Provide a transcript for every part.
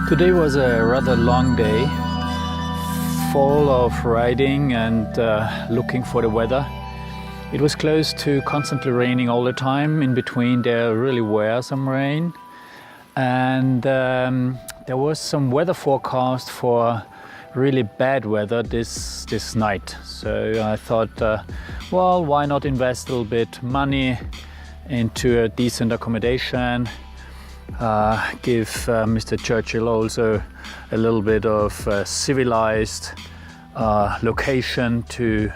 Today was a rather long day, full of riding and looking for the weather. It was close to constantly raining all the time. In between there really were some rain, and there was some weather forecast for really bad weather this night. So I thought, well, why not invest a little bit money into a decent accommodation, give Mr. Churchill also a little bit of civilized location to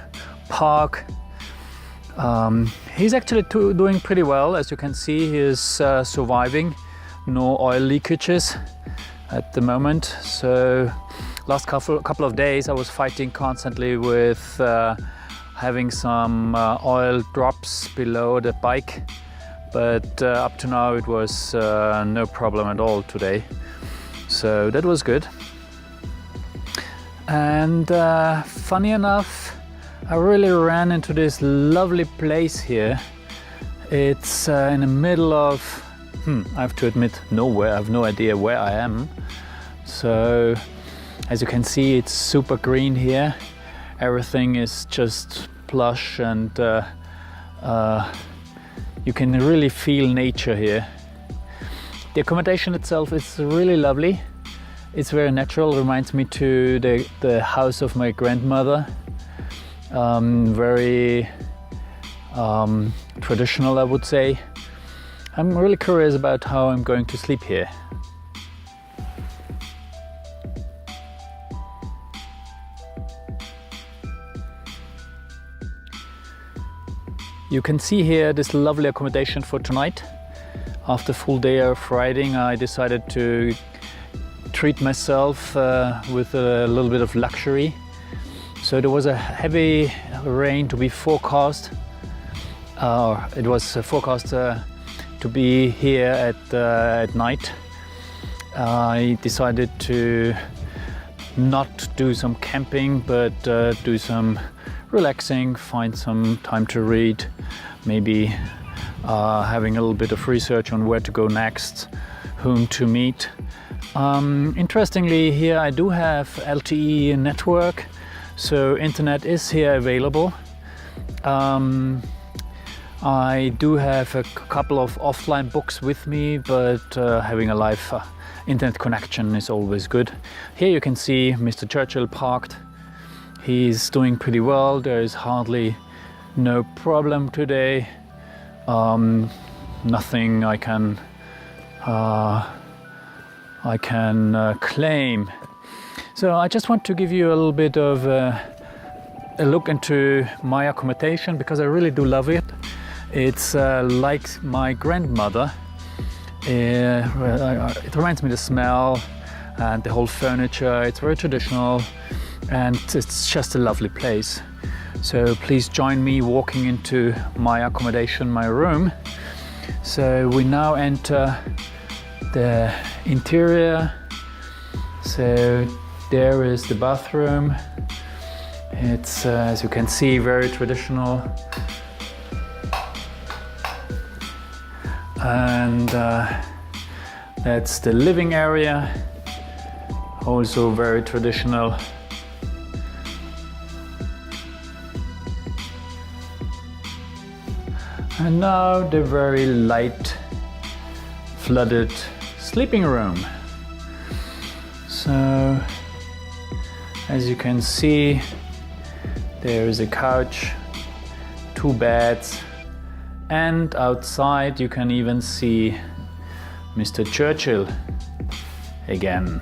park. He's actually doing pretty well. As you can see, he is surviving. No oil leakages at the moment. So last couple of days I was fighting constantly with having some oil drops below the bike. But up to now it was no problem at all today. So that was good. And funny enough, I really ran into this lovely place here. It's in the middle of, I have to admit, nowhere. I have no idea where I am. So as you can see, it's super green here. Everything is just plush, and you can really feel nature here. The accommodation itself is really lovely. It's very natural, reminds me to the house of my grandmother. Very traditional, I would say. I'm really curious about how I'm going to sleep here. You can see here this lovely accommodation for tonight. After a full day of riding, I decided to treat myself with a little bit of luxury. So there was a heavy rain to be forecast. It was forecast to be here at night. I decided to not do some camping, but do some relaxing, find some time to read, maybe having a little bit of research on where to go next, whom to meet. Interestingly, here I do have LTE network, so internet is here available. I do have a couple of offline books with me, but having a live internet connection is always good. Here you can see Mr. Churchill parked. He's doing pretty well. There is hardly no problem today. Nothing I can claim. So I just want to give you a little bit of a look into my accommodation, because I really do love it. It's like my grandmother. It reminds me of the smell and the whole furniture. It's very traditional. And it's just a lovely place. So please join me walking into my accommodation, my room. So we now enter the interior. So there is the bathroom. It's, as you can see, very traditional. And that's the living area, also very traditional. And now the very light flooded sleeping room. So as you can see, there is a couch, 2 beds, and outside you can even see Mr. Churchill again.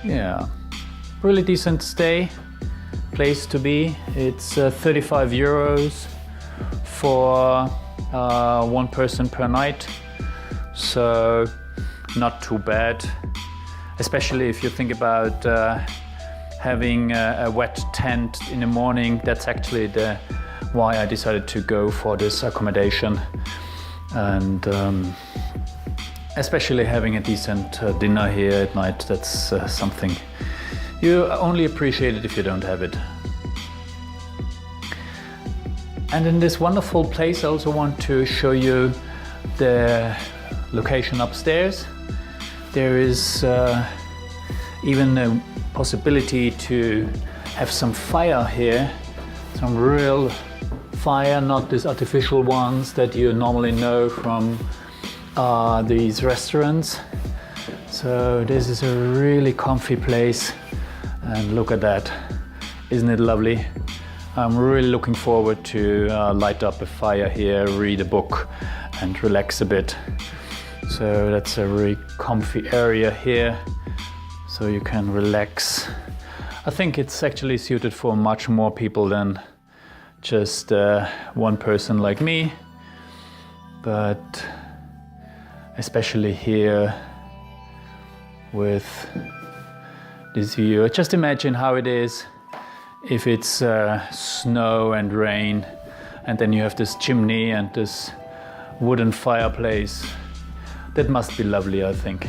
Yeah, really decent stay. Place to be. It's 35 euros for one person per night, so not too bad, especially if you think about having a wet tent in the morning. That's actually why I decided to go for this accommodation, and especially having a decent dinner here at night. That's something you only appreciate it if you don't have it. And in this wonderful place I also want to show you the location upstairs. There is even a possibility to have some fire here, some real fire, not these artificial ones that you normally know from these restaurants. So this is a really comfy place, and look at that. Isn't it lovely? I'm really looking forward to light up a fire here, read a book and relax a bit. So that's a really comfy area here, so you can relax. I think it's actually suited for much more people than just one person like me, but especially here with this view. Just imagine how it is if it's snow and rain, and then you have this chimney and this wooden fireplace. That must be lovely, I think.